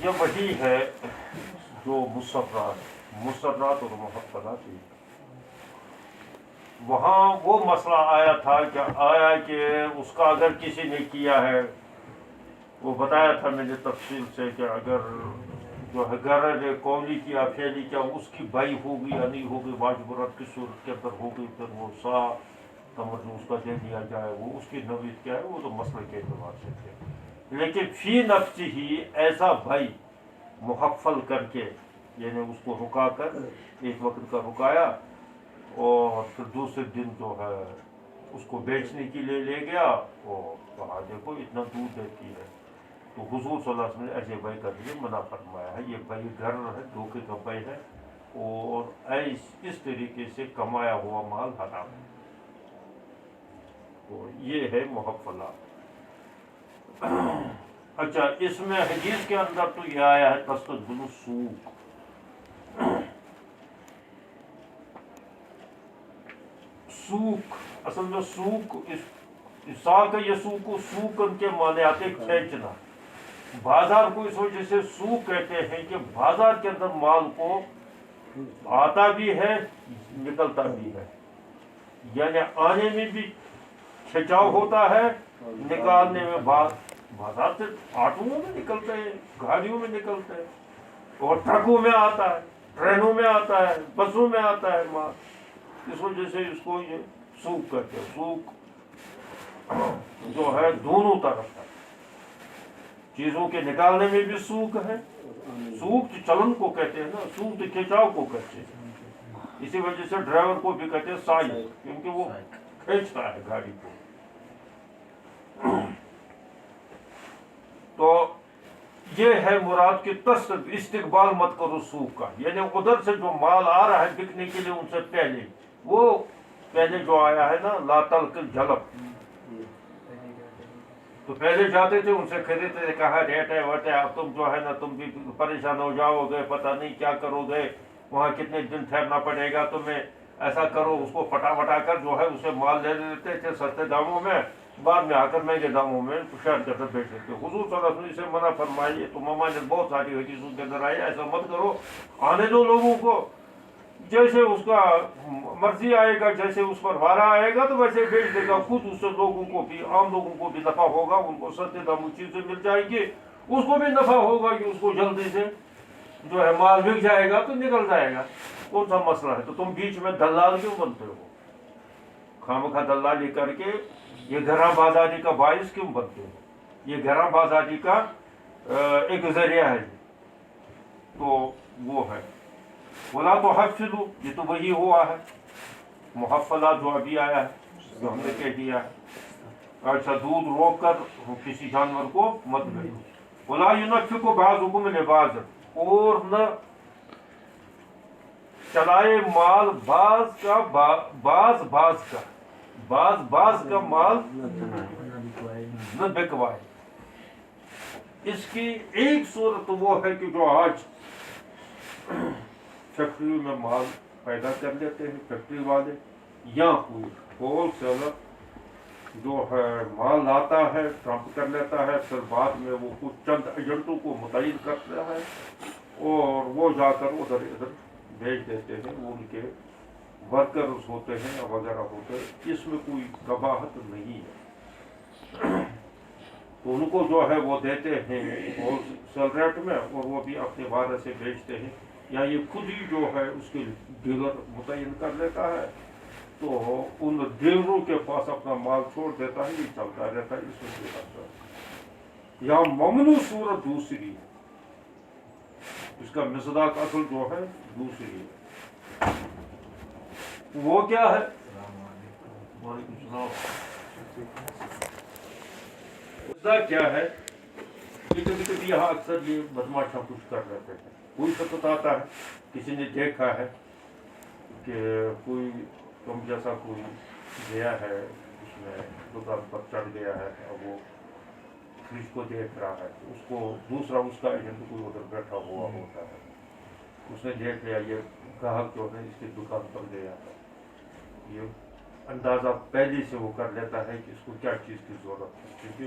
یہ وہی ہے جو مسرات اور محفلات تھی. وہاں وہ مسئلہ آیا کہ اس کا اگر کسی نے کیا ہے، وہ بتایا تھا میں نے تفصیل سے کہ اگر جو ہے غرض قولی کی یا فعلی کیا اس کی بائی ہوگی یا نہیں ہوگی، واجبرات کی صورت کے اندر ہوگی، پھر وہ سا تمر جو اس کا دے دیا جائے، وہ اس کی نوعیت کیا ہے، وہ تو مسئلے کے اعتبار سے تھے. لیکن فی نفس ہی ایسا بھائی محفل کر کے، یعنی اس کو رکا کر ایک وقت کا رکایا اور پھر دوسرے دن جو ہے اس کو بیچنے کے لیے لے گیا، اور کہا دیکھو اتنا دودھ دیتی ہے. تو حضور صلی اللہ علیہ وسلم نے ایسے بھائی کا لیے منع فرمایا ہے. یہ بھائی گھر ہے، دھوکے کا بھائی ہے، اور اس طریقے سے کمایا ہوا مال حرام ہے. تو یہ ہے محفلہ. اچھا، اس میں حدیث کے اندر تو یہ آیا ہے تستقبل السوق. سوق اصل میں سوق ساق یسوق سوقن کے معنی آتے کھینچنا. بازار کو اس وجہ سے سوق کہتے ہیں کہ بازار کے اندر مال کو آتا بھی ہے، نکلتا بھی ہے. یعنی آنے میں بھی کھینچاؤ ہوتا ہے، نکالنے میں بازار سے آٹوؤں میں نکلتے ہیں، گاڑیوں میں نکلتے ہیں، اور ٹرکوں میں آتا ہے، ٹرینوں میں آتا ہے، بسوں میں آتا ہے مال. اس وجہ سے اس کو یہ سوق کہتے ہیں. سوق جو ہے دونوں طرف ہے، چیزوں کے نکالنے میں بھی سوق ہے. سوق چلن کو کہتے ہیں نا، سوق کھینچاؤ کو کہتے ہیں. اسی وجہ سے ڈرائیور کو بھی کہتے ہیں سائق، کیونکہ وہ کھینچتا ہے گاڑی کو. تو یہ ہے مراد کی استقبال مت کرو سوق کا، یعنی ادھر سے جو مال آ رہا ہے بکنے کے لیے ان سے پہلے، وہ پہلے جو آیا ہے نا لا تلق الجلب، تو پہلے جاتے تھے ان سے خریدتے تھے، کہا ریٹ ہے وٹ ہے، اب تم جو ہے نا تم بھی پریشان ہو جاؤ گے، پتہ نہیں کیا کرو گے، وہاں کتنے دن ٹھہرنا پڑے گا تمہیں، ایسا کرو. اس کو پٹا کر جو ہے اسے مال لے لیتے تھے سستے داموں میں، بعد میں آ کر مہنگے داموں میں شہر کے اندر بیچ لیتے. حضور صلی اللہ علیہ وسلم سے منع فرمائیے. تو ممانعت بہت ساری حدیثوں کے اندر آئی، ایسا مت کرو. آنے دو لوگوں کو، جیسے اس کا مرضی آئے گا، جیسے اس پر وارہ آئے گا تو ویسے بیچ دے گا. خود اس سے لوگوں کو بھی، عام لوگوں کو بھی نفع ہوگا، ان کو سستے داموں چیزیں مل جائے گی، اس کو بھی نفع ہوگا کہ اس کو جلدی سے جو ہے مال بک جائے گا تو نکل جائے گا. کون سا مسئلہ ہے؟ تو تم بیچ میں دلال کیوں بنتے ہو؟ خامخواہ دلالی کر کے یہ گھراں بازاری کا باعث کیوں بنتے ہو؟ یہ گھراں بازاری کا ایک ذریعہ ہے. تو وہ ہے ولا تحفظوا، یہ تو وہی ہوا ہے محفلہ جو ابھی آیا ہے، جو ہم نے کہہ دیا ہے. اچھا، دودھ روک کر کسی جانور کو مت بیچو. ولا ينفق بعضكم لبعض، اور نہ چلائے مال بعض کا بعض کا مال نہ بکوائے. اس کی ایک صورت وہ ہے کہ جو آج فیکٹری میں مال پیدا کر لیتے ہیں فیکٹری والے، یا کوئی ہول سیلر جو ہے مال لاتا ہے، ڈمپ کر لیتا ہے، پھر بعد میں وہ کچھ چند ایجنٹوں کو متعین کرتا ہے اور وہ جا کر ادھر بیچ دیتے ہیں. وہ ان کے ورکرز ہوتے ہیں وغیرہ ہوتے ہیں. اس میں کوئی قباحت نہیں ہے. تو ان کو جو ہے وہ دیتے ہیں ہول سیل ریٹ میں، اور وہ بھی اپنے بارے سے بیچتے ہیں، یا یہ خود ہی جو ہے اس کے ڈیلر متعین کر لیتا ہے، تو ان ڈیلروں کے پاس اپنا مال چھوڑ دیتا ہے. یہ چلتا رہتا ہے. اس میں کوئی اثر نہیں. یا ممنوع صورت دوسری ہے، اس کا مصداق اصل جو ہے دوسری ہے. وہ کیا ہے؟ وعلیکم السلام. کیا ہے؟ یہ کبھی یہاں اکثر یہ بدماشاں کچھ کر رہتے ہیں. کوئی شخص آتا ہے، کسی نے دیکھا ہے کہ کوئی تم جیسا کوئی گیا ہے، اس میں دکان پر چڑھ گیا ہے، اور وہ فریج کو دیکھ رہا ہے. اس کو دوسرا اس کا ایجنٹ کوئی ادھر بیٹھا ہوا ہوتا ہے، اس نے دیکھ لیا یہ گاہک جو ہے اس کی دکان پر گیا ہے. یہ اندازہ پہلے سے وہ کر لیتا ہے کہ اس کو کیا چیز کی ضرورت ہے، کیونکہ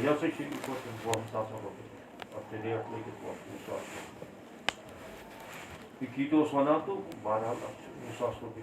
я все ще потім вам стати робити. Артилерія платить вам усаску. І то сванату барал усаску би.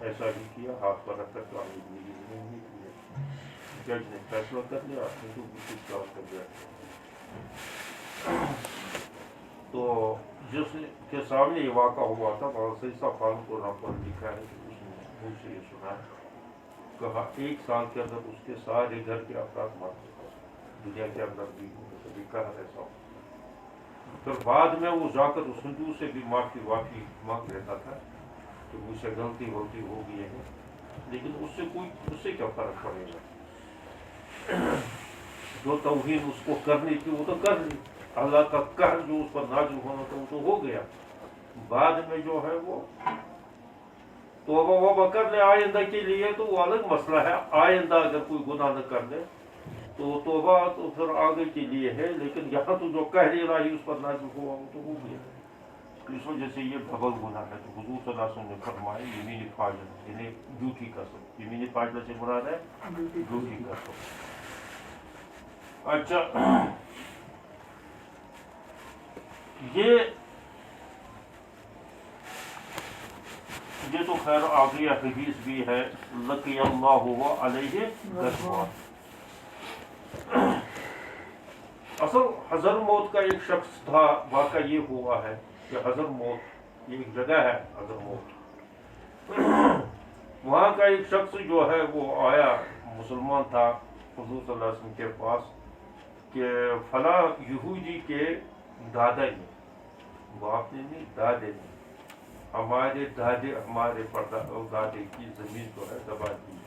ایسا ہی کیا، ہاتھ پر رکھ کر تو آگے نہیں کیا. جج نے فیصلہ کر لیا، ہندو بالکل چاپ کر دیا. تو جس کے سامنے یہ واقعہ ہوا تھا بہت سے صفان کو نام پر لکھا ہے کہ اس نے منہ سے یہ سنا ہے، کہا 1 سال کے اندر اس کے سارے گھر کے افراد مر گئے، دنیا کے اندر بھی کبھی کہا ایسا ہو. پھر بعد میں وہ جا کر اس ہندو سے بھی معافی مانگ لیتا تھا کہ مجھ سے غلطی ہو گئی ہے، لیکن اس سے کیا فرق پڑے گا؟ جو توہین اس کو کرنی تھی وہ تو کر لی، اللہ کا قہر جو اس پر نازل ہونا تھا وہ تو ہو گیا. بعد میں جو ہے وہ توبہ وبہ کر لے آئندہ کے لیے تو وہ الگ مسئلہ ہے. آئندہ اگر کوئی گناہ نہ کر لے تو توبہ تو پھر آگے کے لیے ہے، لیکن یہاں تو جو قہر الہی اس پر نازل ہوا وہ تو ہو گیا. اس وجہ سے یہ ڈبل گناہ ہے. تو حضور صلی اللہ علیہ وسلم نے فرمایا یمین فاجر یعنی جھوٹی قسم، یمین فاجر سے مراد ہے جھوٹی قسم. اچھا، یہ تو خیر آگے حدیث بھی ہے، لقی اللہ علیہ غضبان. اصل حضر موت کا ایک شخص تھا، واقعہ یہ ہوا ہے کہ حضر موت یہ ایک جگہ ہے، حضر موت وہاں کا ایک شخص جو ہے وہ آیا، مسلمان تھا، حضور صلی اللہ علیہ وسلم کے پاس کہ فلاں یہودی کے دادا نے، باپ نے نہیں دادے نے، ہمارے دادے کی زمین جو ہے دبا دی،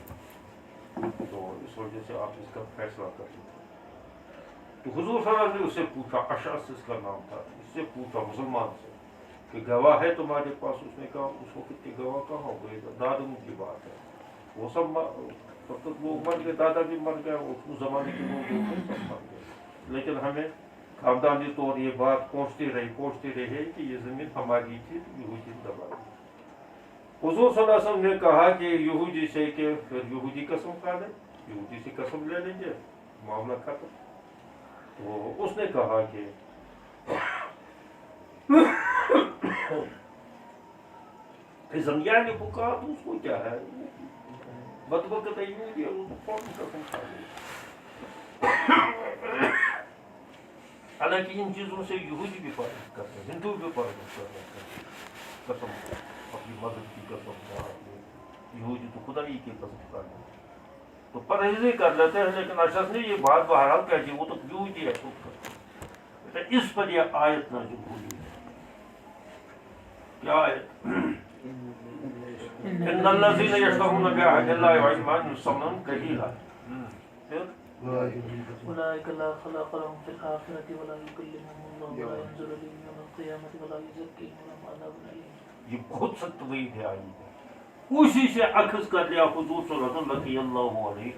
تو اس وجہ سے آپ اس کا فیصلہ کر دیں. تو حضور صلی اللہ علیہ وسلم نے اس سے پوچھا، اشعث اس کا نام تھا، اس سے پوچھا مسلمان سے کہ گواہ ہے تمہارے پاس؟ اس نے کہا اس وقت کے گواہ کہاں ہو گئے، دادوں کی بات ہے، وہ سب لوگ مر گئے، دادا بھی مر گیا، اس زمانے کے لوگ سب مر گئے، لیکن ہمیں خاندانی طور یہ بات پہنچتی رہی کہ یہ زمین ہماری تھی، یہودی دبا دی. حضور صلی اللہ علیہ وسلم نے کہا کہ یہودی سے کہ پھر یہودی قسم کھا لیں، یہودی سے قسم لے لیں گے، معاملہ ختم. تو اس نے کہا کہ زمیان بکا تو اس کو کیا ہے، بدبخت یہودی ہے، اس کو قسم کھا لیں. حالانکہ ان چیزوں سے یہودی بھی پرہیز کرتے ہیں، ہندو بھی پرہیز کرتے ہیں، قسم اپنی مذہب کی قسم، یہودی تو خدا ہی کی قسم کھاتے ہیں تو پرہیز ہی کر لیتے ہیں. لیکن اشعث نے یہ بات بہرحال کہہ دی، وہ تو یہودی ہے خود کا. اس پر یہ آیت نازل ہوئی ہے. کیا آیت؟ ان الذین یشترون بعہد اللہ وایمانہم ثمنا قلیلا. أولئك لا خلاق لهم في الآخرة ولا يكلمهم الله ولا ينزل إليهم يوم القيامة ولا يزكيهم ولهم عذاب أليم. یہ بہت سخت وعید ہے آئی ہے. اسی سے اخذ کر لیا حضور صلی اللہ علیہ وسلم لقی اللہ علیہ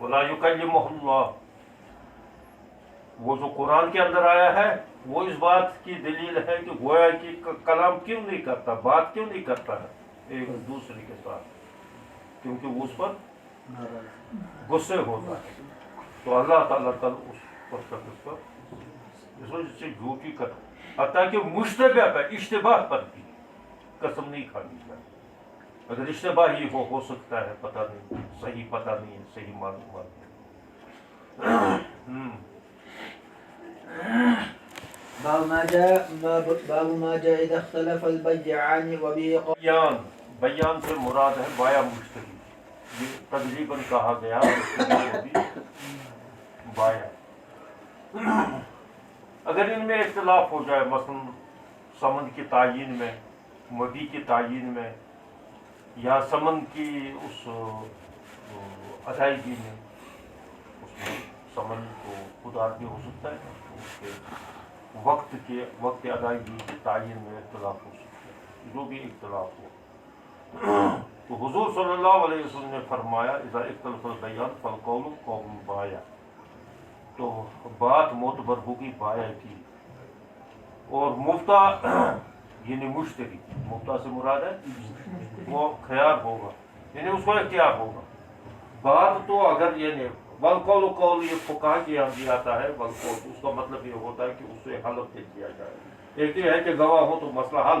ولا یکلمہ اللہ. وہ جو قرآن کے اندر آیا ہے وہ اس بات کی دلیل ہے کہ گویا کہ کلام کیوں نہیں کرتا، بات کیوں نہیں کرتا ہے ایک دوسرے کے ساتھ، کیونکہ وہ اس پر غصے ہوتا ہے. تو اللہ تعالیٰ اس وجہ سے جھوٹی کر، حتیٰ کہ مشتبہ پر، اشتباہ پر بھی قسم نہیں کھانی چاہیے. اگر اشتباہ ہی ہو سکتا ہے، پتہ نہیں، صحیح پتہ نہیں ہے، صحیح معلومات باب ما جاء اذا اختلف البيعان وبه بیان سے مراد ہے بایا مشتری. یہ تقریباً کہا گیا بایا. اگر ان میں اختلاف ہو جائے، مثلا سمن کی تعین میں، مبی کی تعین میں، یا سمن کی اس ادائیگی میں، اس میں سمن کو خود آدمی ہو سکتا ہے، اس کے وقت ادائیگی کی تعین میں اختلاف ہو سکتا ہے، جو بھی اختلاف ہو. تو حضور صلی اللہ علیہ وسلم نے فرمایا اذا اختلف البیعان فالقول قول البائع. تو بات معتبر ہوگی بائع کی، اور مفتہ یعنی مشتری، مفتہ سے مراد ہے وہ خیار ہوگا، یعنی اس کو اختیار ہوگا. بات تو اگر یعنی والقول قول یہ فقہا کے یہاں بھی آتا ہے، والقول اس کا مطلب یہ ہوتا ہے کہ اس سے حلف دے دیا جائے. ایک یہ ہے کہ گواہ ہو تو مسئلہ حل،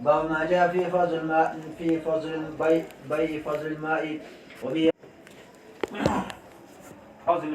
باب ما جاء في فضل البيع فضل الماء وبه فضل